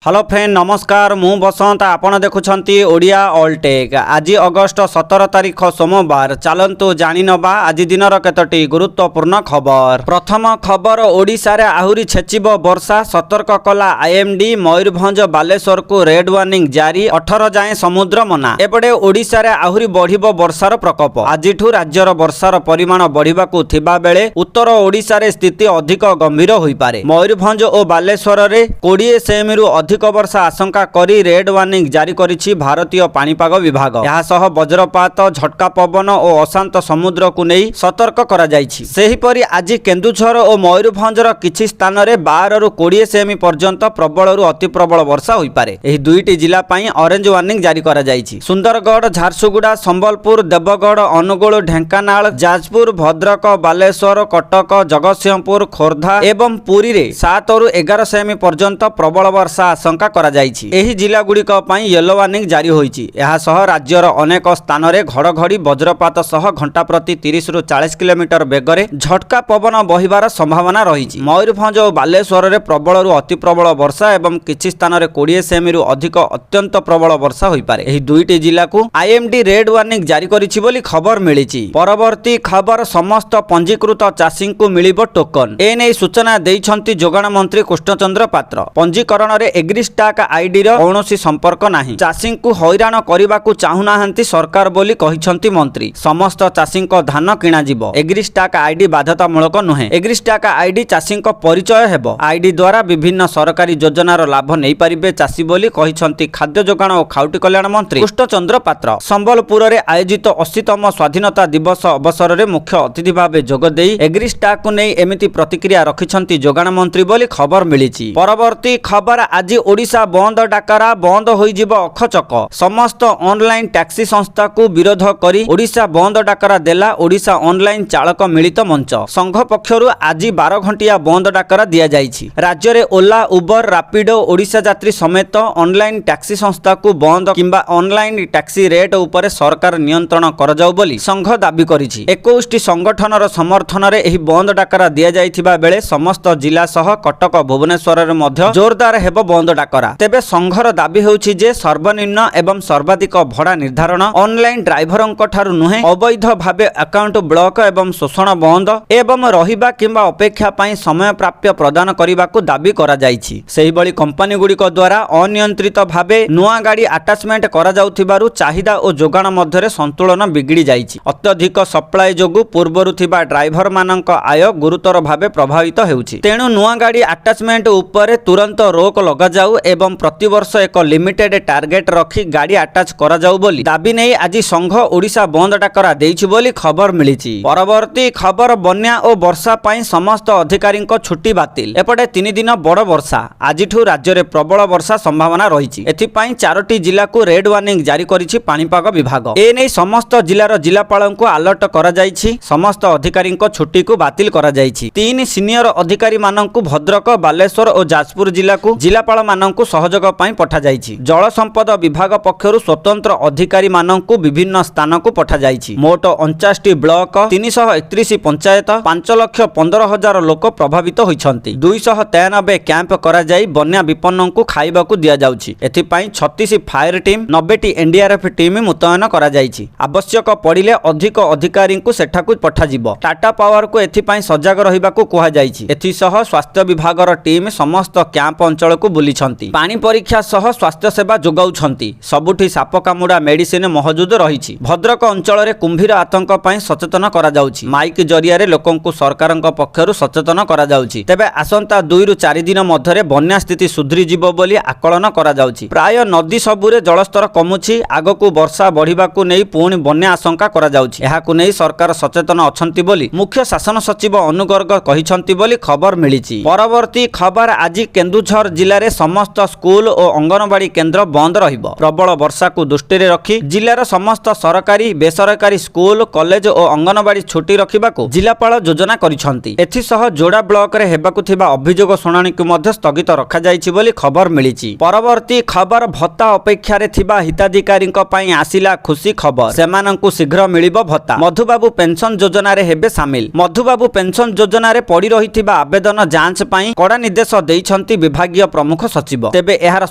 Hello friend नमस्कार मु बसंत आपण देखुछंती ओडिया ऑलटेक। आज अगस्ट 17 तारिख सोमवार। चलंतु जानि नबा आज दिनर केतोटी गुरुत्वपूर्ण खबर। प्रथम खबर, ओडिशा रे आहुरी छेचिब वर्षा, सतर्क कला आईएमडी। मयूरभंज बालेश्वर को रेड वार्निंग जारी, 18 जाए समुद्र मना। एपटे ओडिशा रे आहुरी बढ़िबो वर्षार प्रकोप। आजिठु राज्यर वर्षार परिमाण बढ़िबाकू थिबा बेले उत्तर ओडिशा रे स्थिति अधिक गंभीर होई पारे। मयूरभंज और बालेश्वर रे 20 सेमी रु अधिक वर्षा आशंका करी रेड वार्निंग जारी करिछि भारतीय पाणीपाग विभाग। यहा सह वज्रपात, झटका पवन और अशांत समुद्र को नहीं सतर्क करा जाइछि। सेहिपरि आज केन्दुझर और मयूरभंजर किछि स्थान रे 12 रु 20 सेमी पर्यंत प्रबल रु अति प्रबल वर्षा होई पारे। एही दुईटी जिला पई ऑरेंज वार्निंग जारी करा जाइछि। सुंदरगढ़, झारसुगुड़ा, संबलपुर, देवगढ़, अनुगुल, ढेंकानाल, जाजपुर, भद्रक, बालेश्वर, कटक, जगतसिंहपुर, खोर्धा एवं पुरी रे 7 रु 11 सेमी पर्यंत प्रबल वर्षा आशंका करा जाइछि। एही जिला गुड़िक पई येलो वार्निंग जारी होइछि। एहा सह राज्यर अनेक स्थान रे घड़घड़ी, वज्रपात सह घंटा प्रति 30 रु 40 किलोमीटर बेगरे झटका पवन बहिबार संभावना रहिछि। मयूरभंज और बालेश्वर रे प्रबल रु अति प्रबल वर्षा एवं किछि स्थान रे 20 सेमी रु अधिक अत्यंत प्रबल वर्षा होई पारे। एही दुईटी जिला को आईएमडी रेड वार्निंग जारी करिछि बोली खबर मिलिछि। परवर्ती खबर, समस्त पंजीकृत चाषी को मिलिबो टोकन। एनै सूचना दैछंती जोगाण मंत्री कृष्णचंद्र पात्र। पंजीकरण रे एग्रीस्टाक आईडी रो कौनसी संपर्क नाही। चाषी को हैरान करबाकू चाहुनाहांती सरकार बोली कहिसंती मंत्री। समस्त चाषी को धान किणा जिवो। एग्रीस्टाक आईडी बाध्यतामूलक नुहे। एग्रीस्टाक आईडी चाषी को परिचय हेबो। आईडी द्वारा विभिन्न सरकारी योजनार लाभ नहीं पारिबे चाषी बोली कहिसंती खाद्य जोगाण और खाउटी कल्याण मंत्री कृष्णचंद्र पात्र। संबलपुर रे आयोजित 80तम स्वाधीनता दिवस अवसर रे मुख्य अतिथि भावे जोग देई एग्रीस्टाक को नहीं एमिति प्रतिक्रिया रखिसंती जोगाण मंत्री बोली खबर मिलिछि। परवर्ती खबर, आज ओडिशा बंद डाकरा, बंद होइजिबो अखचक। समस्त ऑनलाइन टैक्सी संस्था को विरोध करी ओडिशा बंद डाकरा देला ओडिशा ऑनलाइन चालक मिलित मंच। संघ पक्षरु आज 12 घंटिया बंद डाकरा दिया जाइछि। राज्य रे ओला, उबर, रैपिडो, ओडिशा यात्री समेत ऑनलाइन टैक्सी संस्था को बंद किंबा ऑनलाइन टैक्सी रेट उपरे सरकार नियंत्रण कर जाउ बोली संघ दाबी करिछि। 21टी संगठनर समर्थन रे एही बंद डाकरा दिया जाइथिबा बेले समस्त जिला सह कटक, भुवनेश्वर रे मध्य जोरदार हेबो बंद डाकरा। तेबे संघर दाबी होउछि जे सर्वनिम्न एवं सर्वाधिक भड़ा निर्धारण, ऑनलाइन ड्राइवरंक ठारु नुहे, अवैध भावे अकाउंट ब्लॉक एवं शोषण बंद एवं रहिबा किंबा अपेक्षा पई समय प्राप्य प्रदान करिबाकू दाबी करा जाइछि। सेहि बळी कंपनी गुड़िक द्वारा अनियंत्रित भावे नुआ गाड़ी अटैचमेंट करा जाउथिबारु चाहिदा और जोगाण मध्यरे संतुलन बिगिड़ी जाइछि। अत्यधिक सप्लाई जोगु पूर्वरु थिबा ड्राइवर मानक आय गुरुतर भावे प्रभावित हेउछि। तेणु नुआ गाड़ी अटैचमेंट उपरे तुरंत रोक लगा जाउ एवं प्रतिवर्ष एक लिमिटेड टार्गेट रखी गाड़ी अटैच करा जाउ बोली दाबी नहीं आज संघ ओडिशा बंद डाकरा देइछि बोली खबर मिलिछि। परवर्ती खबर, बन्या और वर्षा पाई समस्त अधिकारी छुट्टी बातिल। एपटे 3 दिन बड़ वर्षा। आजिठु राज्य रे प्रबल वर्षा संभावना रहिछि। एथिपाई 4टी जिला को रेड वार्निंग जारी करिछि पाणीपाग विभाग। ए नै समस्त जिलार जिलापालଙ୍କୁ अलर्ट करा जाइछि। समस्त अधिकारी छुट्टी को बातिल करा जाइछि। 3 सीनियर अधिकारी मानଙ୍କୁ भद्रक, बालेश्वर और जाजपुर जिला को जिलापाल मानଙ୍କୁ सहयोग पाई पठा जाइछि। जल संपद विभाग पक्षरु स्वतंत्र अधिकारी मानଙ୍କୁ विभिन्न स्थान को पठा जाइछि। मोट 49टी ब्लॉक, 331 पंचायत, 5,15,000 लोक प्रभावित होइछन्ति। 293 कैंप करा जाई बन्या विपन्नଙ୍କୁ खाइबाकू दिया जाउछि। एथिपाई 36 फायर टीम, 90टी एनडीआरएफ टीम मुतयन करा जाइछि। आवश्यक पड़िले अधिक अधिकारी को सेठाकू पठा जिवो। टाटा पावर को एथिपाई सजग रहिबाकू कुहा जाइछि। एथि सह स्वास्थ्य विभागर टीम समस्त कैंप अंचल को बुलिछन्ति। पानी परीक्षा सह स्वास्थ्य सेवा जोगाउछन्ति। सबुठी साप कामुड़ा मेडिसिन मौजूद रहिछि। भद्रक अंचल रे कुंभीर आतंक पई सचेतन करा जाउछि। माइक जरिया रे लोकंकु सरकारक पक्षरु सचेतन करा जाउछि। तेबे आसंता 2 रु 4 दिन मध्यरे बन्या स्थिति सुधरी जिवो बोली आकलन करा जाउछि। प्राय नदी सबुरे जलस्तर कमुछि। आगकू वर्षा बढ़िबाकू नै पुणी बन्या आशंका करा जाउछि। एहाकू नै सरकार सचेतन अछन्ति बोली मुख्य शासन सचिव अनुगर्ग कहिसंति बोली खबर मिलिछि। परवर्ती खबर, आज केन्दुझर जिल्ला रे समस्त स्कूल और अंगनवाड़ी केन्द्र बंद रहिबो। प्रबल वर्षा को दृष्टि रे रखी जिल्लार समस्त सरकारी बेसरकारी स्कूल, कॉलेज और अंगनवाड़ी छुट्टी रखिबाकू जिलापाल योजना करिसंति। एथि सह जोड़ा ब्लॉक रे हेबाकू थिबा अभियोग शुणाणी को मध्य स्थगित रखा जाइछि बोली खबर मिलिछि। परवर्ती खबर, भत्ता अपेक्षा रे थिबा हिताधिकारीक पई आसिला खुशी खबर। सेमानंकु शीघ्र मिलिबो भत्ता। मधुबाबू पेंशन योजना रे हेबे शामिल। मधुबाबू पेंशन योजना रे पड़ी रहिथिबा आवेदन जांच पई कड़ा निर्देश दैछंती विभागीय प्रमुख ସଚିବ। ତେବେ ଏହାର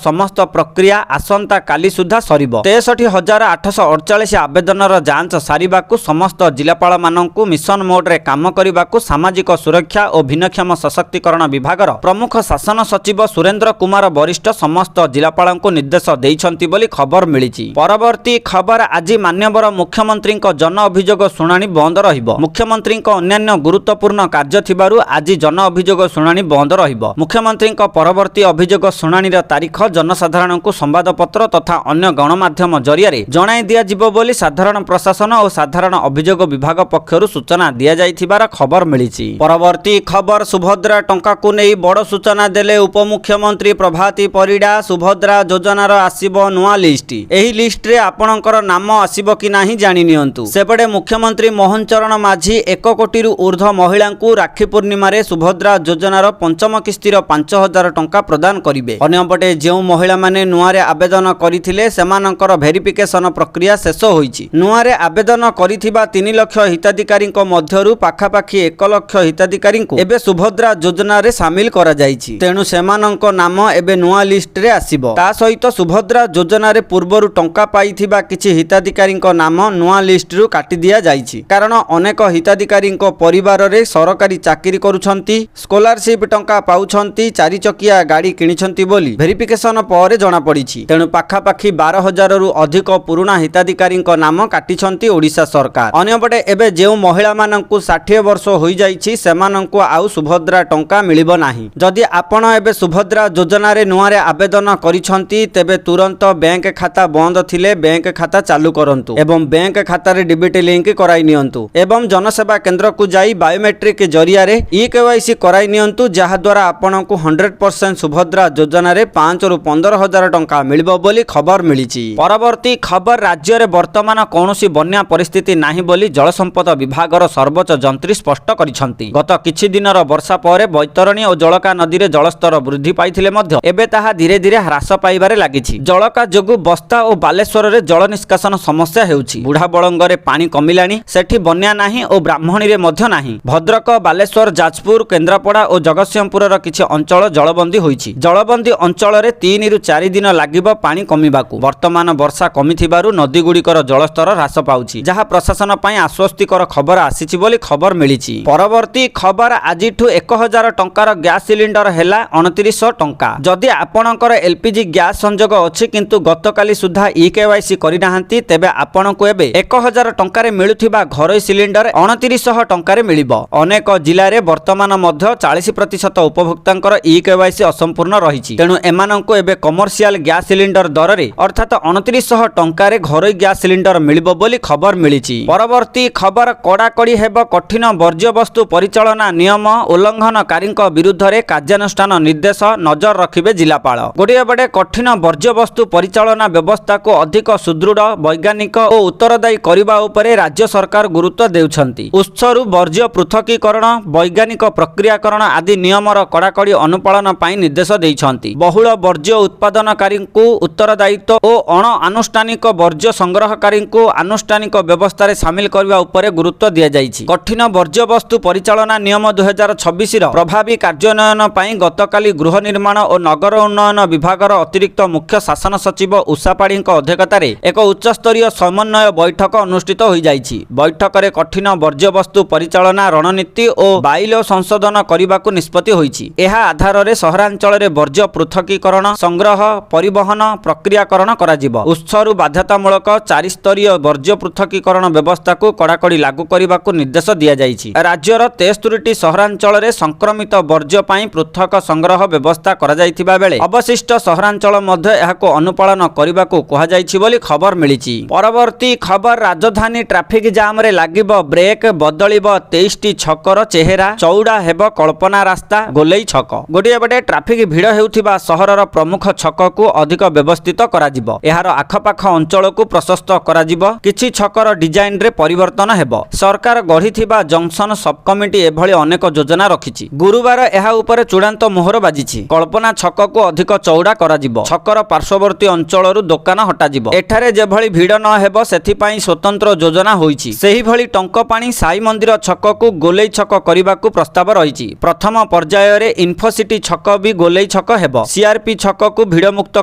ସମସ୍ତ ପ୍ରକ୍ରିୟା ଆସନ୍ତା କାଲି ସୁଦ୍ଧା ସରିବ। 63,848 ଆବେଦନର ଯାଞ୍ଚ ସାରିବାକୁ ସମସ୍ତ ଜିଲ୍ଲାପାଳମାନଙ୍କୁ ମିଶନ ମୋଡରେ କାମ କରିବାକୁ ସାମାଜିକ ସୁରକ୍ଷା ଓ ଭିନ୍ନକ୍ଷମ ସଶକ୍ତିକରଣ ବିଭାଗର ପ୍ରମୁଖ ଶାସନ ସଚିବ ସୁରେନ୍ଦ୍ର କୁମାର ବରିଷ୍ଠ ସମସ୍ତ ଜିଲ୍ଲାପାଳଙ୍କୁ ନିର୍ଦ୍ଦେଶ ଦେଇଛନ୍ତି ବୋଲି ଖବର ମିଳିଛି। ପରବର୍ତ୍ତୀ ଖବର ଆଜି ମାନ୍ୟବର ମୁଖ୍ୟମନ୍ତ୍ରୀଙ୍କ ଜନ ଅଭିଯୋଗ ଶୁଣାଣି ବନ୍ଦ ରହିବ। ମୁଖ୍ୟମନ୍ତ୍ରୀଙ୍କ ଅନ୍ୟାନ୍ୟ ଗୁରୁତ୍ୱପୂର୍ଣ୍ଣ କାର୍ଯ୍ୟ ଥିବାରୁ ଆଜି ଜନ ଅଭିଯୋଗ ଶୁଣାଣି ବନ୍ଦ ରହିବ। ମୁଖ୍ୟମନ୍ତ୍ରୀଙ୍କ ପରବର୍ତ୍ତୀ ଅଭିଯୋଗ ଶୁଣାଣିର ତାରିଖ ଜନସାଧାରଣଙ୍କୁ ସମ୍ବାଦପତ୍ର ତଥା ଅନ୍ୟ ଗଣମାଧ୍ୟମ ଜରିଆରେ ଜଣାଇ ଦିଆଯିବ ବୋଲି ସାଧାରଣ ପ୍ରଶାସନ ଓ ସାଧାରଣ ଅଭିଯୋଗ ବିଭାଗ ପକ୍ଷରୁ ସୂଚନା ଦିଆଯାଇଥିବାର ଖବର ମିଳିଛି। ପରବର୍ତ୍ତୀ ଖବର ସୁଭଦ୍ରା ଟଙ୍କାକୁ ନେଇ ବଡ଼ ସୂଚନା ଦେଲେ ଉପମୁଖ୍ୟମନ୍ତ୍ରୀ ପ୍ରଭାତୀ ପରିଡ଼ା। ସୁଭଦ୍ରା ଯୋଜନାର ଆସିବ ନୂଆ ଲିଷ୍ଟ। ଏହି ଲିଷ୍ଟରେ ଆପଣଙ୍କର ନାମ ଆସିବ କି ନାହିଁ ଜାଣି ନିଅନ୍ତୁ। ସେପଟେ ମୁଖ୍ୟମନ୍ତ୍ରୀ ମୋହନ ଚରଣ ମାଝୀ 1 କୋଟିରୁ ଊର୍ଦ୍ଧ୍ୱ ମହିଳାଙ୍କୁ ରାକ୍ଷୀ ପୂର୍ଣ୍ଣିମାରେ ସୁଭଦ୍ରା ଯୋଜନାର ପଞ୍ଚମ କିସ୍ତିର 5,000 ଟଙ୍କା ପ୍ରଦାନ କରିବେ। ଅନ୍ୟପଟେ ଯେଉଁ ମହିଳାମାନେ ନୂଆରେ ଆବେଦନ କରିଥିଲେ ସେମାନଙ୍କର ଭେରିଫିକେସନ ପ୍ରକ୍ରିୟା ଶେଷ ହୋଇଛି। ନୂଆରେ ଆବେଦନ କରିଥିବା 3 ଲକ୍ଷ ହିତାଧିକାରୀଙ୍କ ମଧ୍ୟରୁ ପାଖାପାଖି 1 ଲକ୍ଷ ହିତାଧିକାରୀଙ୍କୁ ଏବେ ସୁଭଦ୍ରା ଯୋଜନାରେ ସାମିଲ କରାଯାଇଛି। ତେଣୁ ସେମାନଙ୍କ ନାମ ଏବେ ନୂଆ ଲିଷ୍ଟରେ ଆସିବ। ତା ସହିତ ସୁଭଦ୍ରା ଯୋଜନାରେ ପୂର୍ବରୁ ଟଙ୍କା ପାଇଥିବା କିଛି ହିତାଧିକାରୀଙ୍କ ନାମ ନୂଆ ଲିଷ୍ଟରୁ କାଟି ଦିଆଯାଇଛି। କାରଣ ଅନେକ ହିତାଧିକାରୀଙ୍କ ପରିବାରରେ ସରକାରୀ ଚାକିରି କରୁଛନ୍ତି, ସ୍କଲାରସିପ୍ ଟଙ୍କା ପାଉଛନ୍ତି, 4 ଚକିଆ ଗାଡ଼ି କିଣିଛନ୍ତି ବୋଲି ଭେରିଫିକେସନ ପରେ ଜଣାପଡ଼ିଛି। ତେଣୁ ପାଖାପାଖି 12,000ରୁ ଅଧିକ ପୁରୁଣା ହିତାଧିକାରୀଙ୍କ ନାମ କାଟିଛନ୍ତି ଓଡ଼ିଶା ସରକାର। ଅନ୍ୟପଟେ ଏବେ ଯେଉଁ ମହିଳାମାନଙ୍କୁ 60 ବର୍ଷ ହୋଇଯାଇଛି ସେମାନଙ୍କୁ ଆଉ ସୁଭଦ୍ରା ଟଙ୍କା ମିଳିବ ନାହିଁ। ଯଦି ଆପଣ ଏବେ ସୁଭଦ୍ରା ଯୋଜନାରେ ନୂଆରେ ଆବେଦନ କରିଛନ୍ତି ତେବେ ତୁରନ୍ତ ବ୍ୟାଙ୍କ ଖାତା ବନ୍ଦ ଥିଲେ ବ୍ୟାଙ୍କ ଖାତା ଚାଲୁ କରନ୍ତୁ ଏବଂ ବ୍ୟାଙ୍କ ଖାତାରେ ଡିବିଟି ଲିଙ୍କ କରାଇ ନିଅନ୍ତୁ ଏବଂ ଜନସେବା କେନ୍ଦ୍ରକୁ ଯାଇ ବାୟୋମେଟ୍ରିକ ଜରିଆରେ ଇକେୱାଇସି କରାଇ ନିଅନ୍ତୁ, ଯାହାଦ୍ୱାରା ଆପଣଙ୍କୁ 100% ସୁଭଦ୍ରା ଯୋଜନାରେ 5ରୁ 15,000 ଟଙ୍କା ମିଳିବ ବୋଲି ଖବର ମିଳିଛି। ପରବର୍ତ୍ତୀ ଖବର ରାଜ୍ୟରେ ବର୍ତ୍ତମାନ କୌଣସି ବନ୍ୟା ପରିସ୍ଥିତି ନାହିଁ ବୋଲି ଜଳସମ୍ପଦ ବିଭାଗର ସର୍ବୋଚ୍ଚ ଯନ୍ତ୍ରୀ ସ୍ପଷ୍ଟ କରିଛନ୍ତି। ଗତ କିଛି ଦିନର ବର୍ଷା ପରେ ବୈତରଣୀ ଓ ଜଳକା ନଦୀରେ ଜଳସ୍ତର ବୃଦ୍ଧି ପାଇଥିଲେ ମଧ୍ୟ ଏବେ ତାହା ଧୀରେ ଧୀରେ ହ୍ରାସ ପାଇବାରେ ଲାଗିଛି। ଜଳକା ଯୋଗୁଁ ବସ୍ତା ଓ ବାଲେଶ୍ୱରରେ ଜଳ ନିଷ୍କାସନ ସମସ୍ୟା ହେଉଛି। ବୁଢ଼ାବଳଙ୍ଗରେ ପାଣି କମିଲାଣି, ସେଠି ବନ୍ୟା ନାହିଁ ଓ ବ୍ରାହ୍ମଣୀରେ ମଧ୍ୟ ନାହିଁ। ଭଦ୍ରକ, ବାଲେଶ୍ୱର, ଯାଜପୁର, କେନ୍ଦ୍ରାପଡ଼ା ଓ ଜଗତସିଂହପୁରର କିଛି ଅଞ୍ଚଳ ଜଳବନ୍ଦୀ ହୋଇଛି। ଜଳବନ୍ଦୀ ଅଞ୍ଚଳରେ 3ରୁ 4 ଦିନ ଲାଗିବ ପାଣି କମିବାକୁ। ବର୍ତ୍ତମାନ ବର୍ଷା କମିଥିବାରୁ ନଦୀଗୁଡ଼ିକର ଜଳସ୍ତର ହ୍ରାସ ପାଉଛି, ଯାହା ପ୍ରଶାସନ ପାଇଁ ଆଶ୍ୱସ୍ତିକର ଖବର ଆସିଛି ବୋଲି ଖବର ମିଳିଛି। ପରବର୍ତ୍ତୀ ଖବର ଆଜିଠୁ 1,000 ଟଙ୍କାର ଗ୍ୟାସ୍ ସିଲିଣ୍ଡର ହେଲା 2900 ଟଙ୍କା। ଯଦି ଆପଣଙ୍କର ଏଲପିଜି ଗ୍ୟାସ୍ ସଂଯୋଗ ଅଛି କିନ୍ତୁ ଗତକାଲି ସୁଦ୍ଧା ଇକେୱାଇସି କରିନାହାନ୍ତି ତେବେ ଆପଣଙ୍କୁ ଏବେ 1,000 ଟଙ୍କାରେ ମିଳୁଥିବା ଘରୋଇ ସିଲିଣ୍ଡର 2900 ଟଙ୍କାରେ ମିଳିବ। ଅନେକ ଜିଲ୍ଲାରେ ବର୍ତ୍ତମାନ ମଧ୍ୟ 40% ଉପଭୋକ୍ତାଙ୍କର ଇକେୱାଇସି ଅସମ୍ପୂର୍ଣ୍ଣ ରହିଛି। ତେଣୁ ଏମାନଙ୍କୁ ଏବେ କମର୍ସିଆଲ ଗ୍ୟାସ୍ ସିଲିଣ୍ଡର ଦରରେ ଅର୍ଥାତ୍ 2900 ଟଙ୍କାରେ ଘରୋଇ ଗ୍ୟାସ୍ ସିଲିଣ୍ଡର ମିଳିବ ବୋଲି ଖବର ମିଳିଛି। ପରବର୍ତ୍ତୀ ଖବର କଡ଼ାକଡ଼ି ହେବ କଠିନ ବର୍ଜ୍ୟବସ୍ତୁ ପରିଚାଳନା ନିୟମ ଉଲ୍ଲଂଘନକାରୀଙ୍କ ବିରୁଦ୍ଧରେ କାର୍ଯ୍ୟାନୁଷ୍ଠାନ ନିର୍ଦ୍ଦେଶ ନଜର ରଖିବେ ଜିଲ୍ଲାପାଳ। ଗୋଟିଏ ପଟେ କଠିନ ବର୍ଜ୍ୟବସ୍ତୁ ପରିଚାଳନା ବ୍ୟବସ୍ଥାକୁ ଅଧିକ ସୁଦୃଢ଼, ବୈଜ୍ଞାନିକ ଓ ଉତ୍ତରଦାୟୀ କରିବା ଉପରେ ରାଜ୍ୟ ସରକାର ଗୁରୁତ୍ୱ ଦେଉଛନ୍ତି। ଉତ୍ସରୁ ବର୍ଜ୍ୟ ପୃଥକୀକରଣ, ବୈଜ୍ଞାନିକ ପ୍ରକ୍ରିୟାକରଣ ଆଦି ନିୟମର କଡ଼ାକଡ଼ି ଅନୁପାଳନ ପାଇଁ ନିର୍ଦ୍ଦେଶ ଦେଇଛନ୍ତି। ବହୁଳ ବର୍ଜ୍ୟ ଉତ୍ପାଦନକାରୀଙ୍କୁ ଉତ୍ତରଦାୟିତ୍ୱ ଓ ଅଣ ଆନୁଷ୍ଠାନିକ ବର୍ଜ୍ୟ ସଂଗ୍ରହକାରୀଙ୍କୁ ଆନୁଷ୍ଠାନିକ ବ୍ୟବସ୍ଥାରେ ସାମିଲ କରିବା ଉପରେ ଗୁରୁତ୍ୱ ଦିଆଯାଇଛି। କଠିନ ବର୍ଜ୍ୟବସ୍ତୁ ପରିଚାଳନା ନିୟମ 2026ର ପ୍ରଭାବୀ କାର୍ଯ୍ୟାନ୍ୱୟନ ପାଇଁ ଗତକାଲି ଗୃହ ନିର୍ମାଣ ଓ ନଗର ଉନ୍ନୟନ ବିଭାଗର ଅତିରିକ୍ତ ମୁଖ୍ୟ ଶାସନ ସଚିବ ଉଷା ପାଢ଼ୀଙ୍କ ଅଧ୍ୟକ୍ଷତାରେ ଏକ ଉଚ୍ଚସ୍ତରୀୟ ସମନ୍ୱୟ ବୈଠକ ଅନୁଷ୍ଠିତ ହୋଇଯାଇଛି। ବୈଠକରେ କଠିନ ବର୍ଜ୍ୟବସ୍ତୁ ପରିଚାଳନା ରଣନୀତି ଓ ବାଇଲୋ ସଂଶୋଧନ କରିବାକୁ ନିଷ୍ପତ୍ତି ହୋଇଛି। ଏହା ଆଧାରରେ ସହରାଞ୍ଚଳରେ ବର୍ଜ୍ୟ ପୃଥକୀକରଣ, ସଂଗ୍ରହ, ପରିବହନ, ପ୍ରକ୍ରିୟାକରଣ କରାଯିବ। ଉତ୍ସରୁ ବାଧ୍ୟତାମୂଳକ 4 ସ୍ତରୀୟ ବର୍ଜ୍ୟ ପୃଥକୀକରଣ ବ୍ୟବସ୍ଥାକୁ କଡ଼ାକଡ଼ି ଲାଗୁ କରିବାକୁ ନିର୍ଦ୍ଦେଶ ଦିଆଯାଇଛି। ରାଜ୍ୟର 63ଟି ସହରାଞ୍ଚଳରେ ସଂକ୍ରମିତ ବର୍ଜ୍ୟ ପାଇଁ ପୃଥକ ସଂଗ୍ରହ ବ୍ୟବସ୍ଥା କରାଯାଇଥିବା ବେଳେ ଅବଶିଷ୍ଟ ସହରାଞ୍ଚଳ ମଧ୍ୟ ଏହାକୁ ଅନୁପାଳନ କରିବାକୁ କୁହାଯାଇଛି ବୋଲି ଖବର ମିଳିଛି। ପରବର୍ତ୍ତୀ ଖବର ରାଜଧାନୀ ଟ୍ରାଫିକ ଜାମରେ ଲାଗିବ ବ୍ରେକ୍, ବଦଳିବ 23ଟି ଛକର ଚେହେରା, ଚଉଡ଼ା ହେବ କଳ୍ପନା ରାସ୍ତା, ଗୋଲେଇ ଛକ। ଗୋଟିଏ ପଟେ ଟ୍ରାଫିକ ଭିଡ଼ ହେଉଥିବା ସହରର ପ୍ରମୁଖ ଛକକୁ ଅଧିକ ବ୍ୟବସ୍ଥିତ କରାଯିବ। ଏହାର ଆଖପାଖ ଅଞ୍ଚଳକୁ ପ୍ରଶସ୍ତ କରାଯିବ। କିଛି ଛକର ଡିଜାଇନରେ ପରିବର୍ତ୍ତନ ହେବ। ସରକାର ଗଢ଼ିଥିବା ଜଙ୍କସନ ସବକମିଟି ଏଭଳି ଅନେକ ଯୋଜନା ରଖିଛି। ଗୁରୁବାର ଏହା ଉପରେ ଚୂଡ଼ାନ୍ତ ମୋହର ବାଜିଛି। କଳ୍ପନା ଛକକୁ ଅଧିକ ଚଉଡ଼ା କରାଯିବ। ଛକର ପାର୍ଶ୍ୱବର୍ତ୍ତୀ ଅଞ୍ଚଳରୁ ଦୋକାନ ହଟାଯିବ। ଏଠାରେ ଯେଭଳି ଭିଡ଼ ନ ହେବ ସେଥିପାଇଁ ସ୍ୱତନ୍ତ୍ର ଯୋଜନା ହୋଇଛି। ସେହିଭଳି ଟଙ୍କପାଣି ସାଇ ମନ୍ଦିର ଛକକୁ ଗୋଲେଇ ଛକ କରିବାକୁ ପ୍ରସ୍ତାବ ରହିଛି। ପ୍ରଥମ ପର୍ଯ୍ୟାୟରେ ଇନଫୋସିଟି ଛକ ବି ଗୋଲେଇ ଛକ ଛକ ହେବ। ସିଆରପି ଛକକୁ ଭିଡ଼ମୁକ୍ତ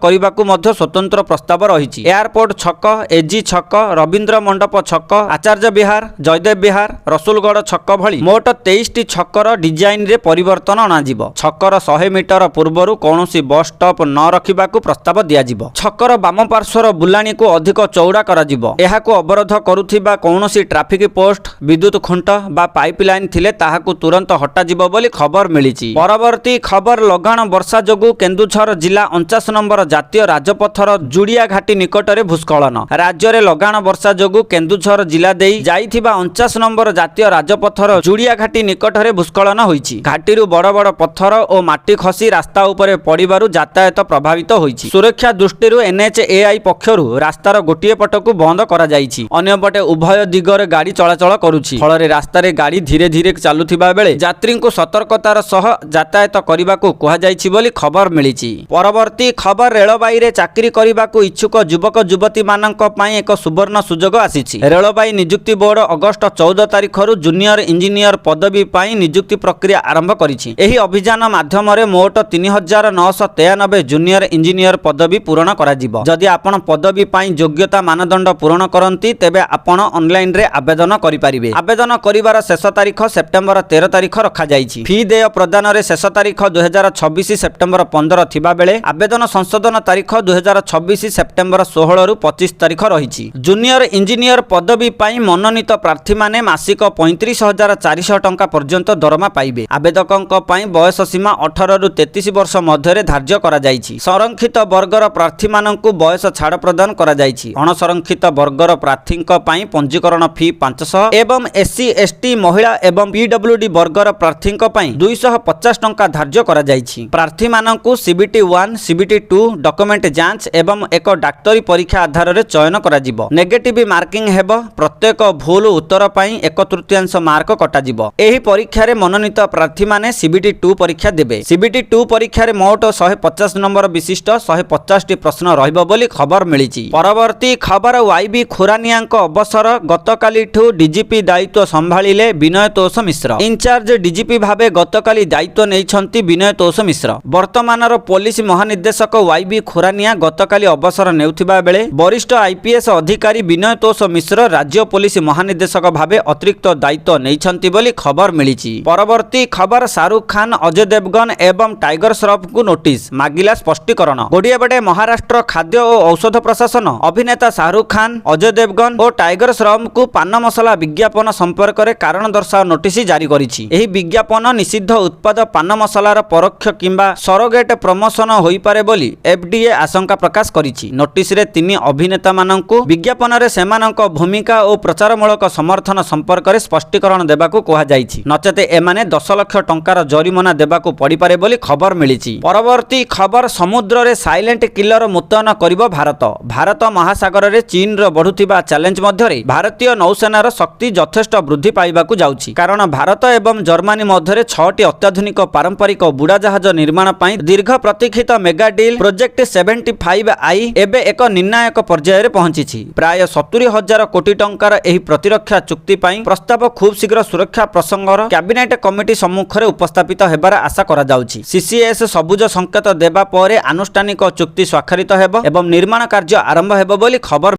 କରିବାକୁ ମଧ୍ୟ ସ୍ୱତନ୍ତ୍ର ପ୍ରସ୍ତାବ ରହିଛି। ଏୟାରପୋର୍ଟ ଛକ, ଏଜି ଛକ, ରବୀନ୍ଦ୍ର ମଣ୍ଡପ ଛକ, ଆଚାର୍ଯ୍ୟ ବିହାର, ଜୟଦେବ ବିହାର, ରସୁଲଗଡ଼ ଛକ ଭଳି ମୋଟ 23ଟି ଛକର ଡିଜାଇନରେ ପରିବର୍ତ୍ତନ ଅଣାଯିବ। ଛକର 100 ମିଟର ପୂର୍ବରୁ କୌଣସି ବସ୍ ଷ୍ଟପ୍ ନ ରଖିବାକୁ ପ୍ରସ୍ତାବ ଦିଆଯିବ। ଛକର ବାମ ପାର୍ଶ୍ୱର ବୁଲାଣୀକୁ ଅଧିକ ଚଉଡ଼ା କରାଯିବ। ଏହାକୁ ଅବରୋଧ କରୁଥିବା କୌଣସି ଟ୍ରାଫିକ ପୋଷ୍ଟ, ବିଦ୍ୟୁତ ଖୁଣ୍ଟ ବା ପାଇପଲାଇନ ଥିଲେ ତାହାକୁ ତୁରନ୍ତ ହଟାଯିବ ବୋଲି ଖବର ମିଳିଛି। ପରବର୍ତ୍ତୀ ଖବର, ଲଗାଣ ବର୍ଷା ଯୋଗୁଁ କେନ୍ଦୁଝର ଜିଲ୍ଲା 49 ନମ୍ବର ଜାତୀୟ ରାଜପଥର ଜୁଡ଼ିଆ ଘାଟି ନିକଟରେ ଭୂସ୍ଖଳନ। ରାଜ୍ୟରେ ଲଗାଣ ବର୍ଷା ଯୋଗୁଁ କେନ୍ଦୁଝର ଜିଲ୍ଲା ଦେଇ ଯାଇଥିବା 49 ନମ୍ବର ଜାତୀୟ ରାଜପଥର ଜୁଡ଼ିଆ ଘାଟି ନିକଟରେ ଭୂସ୍ଖଳନ ହୋଇଛି। ଘାଟିରୁ ବଡ଼ ବଡ଼ ପଥର ଓ ମାଟି ଖସି ରାସ୍ତା ଉପରେ ପଡ଼ିବାରୁ ଯାତାୟାତ ପ୍ରଭାବିତ ହୋଇଛି। ସୁରକ୍ଷା ଦୃଷ୍ଟିରୁ NHAI ପକ୍ଷରୁ ରାସ୍ତାର ଗୋଟିଏ ପଟକୁ ବନ୍ଦ କରାଯାଇଛି। ଅନ୍ୟପଟେ ଉଭୟ ଦିଗରେ ଗାଡ଼ି ଚଳାଚଳ କରୁଛି। ଫଳରେ ରାସ୍ତାରେ ଗାଡ଼ି ଧୀରେ ଧୀରେ ଚାଲୁଥିବା ବେଳେ ଯାତ୍ରୀଙ୍କୁ ସତର୍କତାର ସହ ଯାତାୟାତ କରିବାକୁ କୁହାଯାଇଛି ବୋଲି ଖବର ମିଳିଛି। ପରବର୍ତ୍ତୀ ଖବର, ରେଳବାଇରେ ଚାକିରି କରିବାକୁ ଇଚ୍ଛୁକ ଯୁବକ ଯୁବତୀମାନଙ୍କ ପାଇଁ ଏକ ସୁବର୍ଣ୍ଣ ସୁଯୋଗ ଆସିଛି। ରେଳବାଇ ନିଯୁକ୍ତି ବୋର୍ଡ ଅଗଷ୍ଟ 14 ତାରିଖରୁ ଜୁନିୟର ଇଞ୍ଜିନିୟର ପଦବୀ ପାଇଁ ନିଯୁକ୍ତି ପ୍ରକ୍ରିୟା ଆରମ୍ଭ କରିଛି। ଏହି ଅଭିଯାନ ମାଧ୍ୟମରେ ମୋଟ 3993 ଜୁନିୟର ଇଞ୍ଜିନିୟର ପଦବୀ ପୂରଣ କରାଯିବ। ଯଦି ଆପଣ ପଦବୀ ପାଇଁ ଯୋଗ୍ୟତା ମାନଦଣ୍ଡ ପୂରଣ କରନ୍ତି ତେବେ ଆପଣ ଅନଲାଇନରେ ଆବେଦନ କରିପାରିବେ। ଆବେଦନ କରିବାର ଶେଷ ତାରିଖ ସେପ୍ଟେମ୍ବର 13 ତାରିଖ ରଖାଯାଇଛି। ଫି ଦେୟ ପ୍ରଦାନରେ ଶେଷ ତାରିଖ 2024 ସେପ୍ଟେମ୍ବର 15 ଥିବାବେଳେ ଆବେଦନ ସଂଶୋଧନ ତାରିଖ 2024 ସେପ୍ଟେମ୍ବର 16 ରୁ 25 ତାରିଖ ରହିଛି। ଜୁନିୟର ଇଞ୍ଜିନିୟର ପଦବୀ ପାଇଁ ମନୋନୀତ ପ୍ରାର୍ଥୀମାନେ ମାସିକ 35,400 ଟଙ୍କା ପର୍ଯ୍ୟନ୍ତ ଦରମା ପାଇବେ। ଆବେଦକଙ୍କ ପାଇଁ ବୟସ ସୀମା 18 ରୁ 33 ବର୍ଷ ମଧ୍ୟରେ ଧାର୍ଯ୍ୟ କରାଯାଇଛି। ସଂରକ୍ଷିତ ବର୍ଗର ପ୍ରାର୍ଥୀମାନଙ୍କୁ ବୟସ ଛାଡ଼ ପ୍ରଦାନ କରାଯାଇଛି। ଅଣସଂରକ୍ଷିତ ବର୍ଗର ପ୍ରାର୍ଥୀଙ୍କ ପାଇଁ ପଞ୍ଜୀକରଣ ଫି 500 ଏବଂ SC ST ମହିଳା ଏବଂ PWD ବର୍ଗର ପ୍ରାର୍ଥୀଙ୍କ ପାଇଁ 250 ଟଙ୍କା ଧାର୍ଯ୍ୟ କରାଯାଇଛି। ପ୍ରାର୍ଥୀମାନଙ୍କୁ CBT 1, CBT 2 ଡକୁମେଣ୍ଟ ଯାଞ୍ଚ ଏବଂ ଏକ ଡାକ୍ତରୀ ପରୀକ୍ଷା ଆଧାରରେ ଚୟନ କରାଯିବ। ନେଗେଟିଭ ମାର୍କିଂ ହେବ। ପ୍ରତ୍ୟେକ ଭୁଲ ଉତ୍ତର ପାଇଁ 1/3 ମାର୍କ କଟାଯିବ। ଏହି ପରୀକ୍ଷାରେ ମନୋନୀତ ପ୍ରାର୍ଥୀମାନେ CBT 2 ପରୀକ୍ଷା ଦେବେ। CBT 2 ପରୀକ୍ଷାରେ ମୋଟ 150 ନମ୍ବର ବିଶିଷ୍ଟ 150ଟି ପ୍ରଶ୍ନ ରହିବ ବୋଲି ଖବର ମିଳିଛି। ପରବର୍ତ୍ତୀ ଖବର, YB ଖୁରାନିଆଙ୍କ ଅବସର। ଗତକାଲିଠୁ ଡିଜିପି ଦାୟିତ୍ୱ ସମ୍ଭାଳିଲେ ବିନୟ ତୋଷ ମିଶ୍ର। ଇନଚାର୍ଜ ଡିଜିପି ଭାବେ ଗତକାଲି ଦାୟିତ୍ୱ ନେଇଛନ୍ତି ବିନୟ ତୋଷ ମିଶ୍ର। ବର୍ତ୍ତମାନର ପୋଲିସ ମହାନିର୍ଦ୍ଦେଶକ YB ଖୁରାନିଆ ଗତକାଲି ଅବସର ନେଉଥିବା ବେଳେ ବରିଷ୍ଠ IPS ଅଧିକାରୀ ବିନୟ ତୋଷ ମିଶ୍ର ରାଜ୍ୟ ପୋଲିସ ମହାନିର୍ଦ୍ଦେଶକ ଭାବେ ଅତିରିକ୍ତ ଦାୟିତ୍ୱ ନେଇଛନ୍ତି ବୋଲି ଖବର ମିଳିଛି। ପରବର୍ତ୍ତୀ ଖବର, ଶାହରୁଖ ଖାନ, ଅଜୟ ଦେବଗନ ଏବଂ ଟାଇଗର ଶ୍ରଫଙ୍କୁ ନୋଟିସ ମାଗିଲା ସ୍ପଷ୍ଟୀକରଣ। ଗୋଟିଏ ପଟେ ମହାରାଷ୍ଟ୍ର ଖାଦ୍ୟ ଓ ଔଷଧ ପ୍ରଶାସନ ଅଭିନେତା ଶାହରୁଖ ଖାନ, ଅଜୟ ଦେବଗନ ଓ ଟାଇଗର ଶ୍ରଫଙ୍କୁ ପାନ ମସଲା ବିଜ୍ଞାପନ ସମ୍ପର୍କରେ କାରଣ ଦର୍ଶାଅ ନୋଟିସ ଜାରି କରିଛି। ଏହି ବିଜ୍ଞାପନ ନିଷିଦ୍ଧ ଉତ୍ପାଦ ପାନ ମସଲାର ପରୋକ୍ଷ କିମ୍ବା ସରୋଗେଟ ପ୍ରମୋଶନ ହୋଇପାରେ ବୋଲି FDA ଆଶଙ୍କା ପ୍ରକାଶ କରିଛି। ନୋଟିସରେ 3 ଅଭିନେତାମାନଙ୍କୁ ବିଜ୍ଞାପନରେ ସେମାନଙ୍କ ଭୂମିକା ଓ ପ୍ରଚାରମୂଳକ ସମର୍ଥନ ସମ୍ପର୍କରେ ସ୍ପଷ୍ଟୀକରଣ ଦେବାକୁ କୁହାଯାଇଛି। ନଚେତ ଏମାନେ 10 ଲକ୍ଷ ଟଙ୍କାର ଜରିମାନା ଦେବାକୁ ପଡ଼ିପାରେ ବୋଲି ଖବର ମିଳିଛି। ପରବର୍ତ୍ତୀ ଖବର, ସମୁଦ୍ରରେ ସାଇଲେଣ୍ଟ କିଲର ମୁତୟନ କରିବ ଭାରତ। ଭାରତ ମହାସାଗରରେ ଚୀନର ବଢୁଥିବା ଚ୍ୟାଲେଞ୍ଜ ମଧ୍ୟରେ ଭାରତୀୟ ନୌସେନାର ଶକ୍ତି ଯଥେଷ୍ଟ ବୃଦ୍ଧି ପାଇବାକୁ ଯାଉଛି। କାରଣ ଭାରତ ଏବଂ ଜର୍ମାନୀ ମଧ୍ୟରେ 6ଟି ଅତ୍ୟାଧୁନିକ ପାରମ୍ପରିକ ବୁଡ଼ାଜାହାଜ ନିର୍ମାଣ ପାଇଁ ଦୀର୍ଘ ପ୍ରତୀକ୍ଷିତ ମେଗା ଡିଲ୍ ପ୍ରୋଜେକ୍ଟ 75I ଏବେ ଏକ ନିର୍ଣ୍ଣାୟକ ପର୍ଯ୍ୟାୟରେ ପହଞ୍ଚିଛି। ପ୍ରାୟ 70,000 କୋଟି ଟଙ୍କାର ଏହି ପ୍ରତିରକ୍ଷା ଚୁକ୍ତି ପାଇଁ ପ୍ରସ୍ତାବ ଖୁବ୍ ଶୀଘ୍ର ସୁରକ୍ଷା ପ୍ରସଙ୍ଗର କ୍ୟାବିନେଟ କମିଟି ସମ୍ମୁଖରେ ଉପସ୍ଥାପିତ ହେବାର ଆଶା କରାଯାଉଛି। CCS ସବୁଜ ସଂକେତ ଦେବା ପରେ ଆନୁଷ୍ଠାନିକ ଚୁକ୍ତି ସ୍ୱାକ୍ଷରିତ ହେବ ଏବଂ ନିର୍ମାଣ କାର୍ଯ୍ୟ ଆରମ୍ଭ ହେବ ବୋଲି ଖବର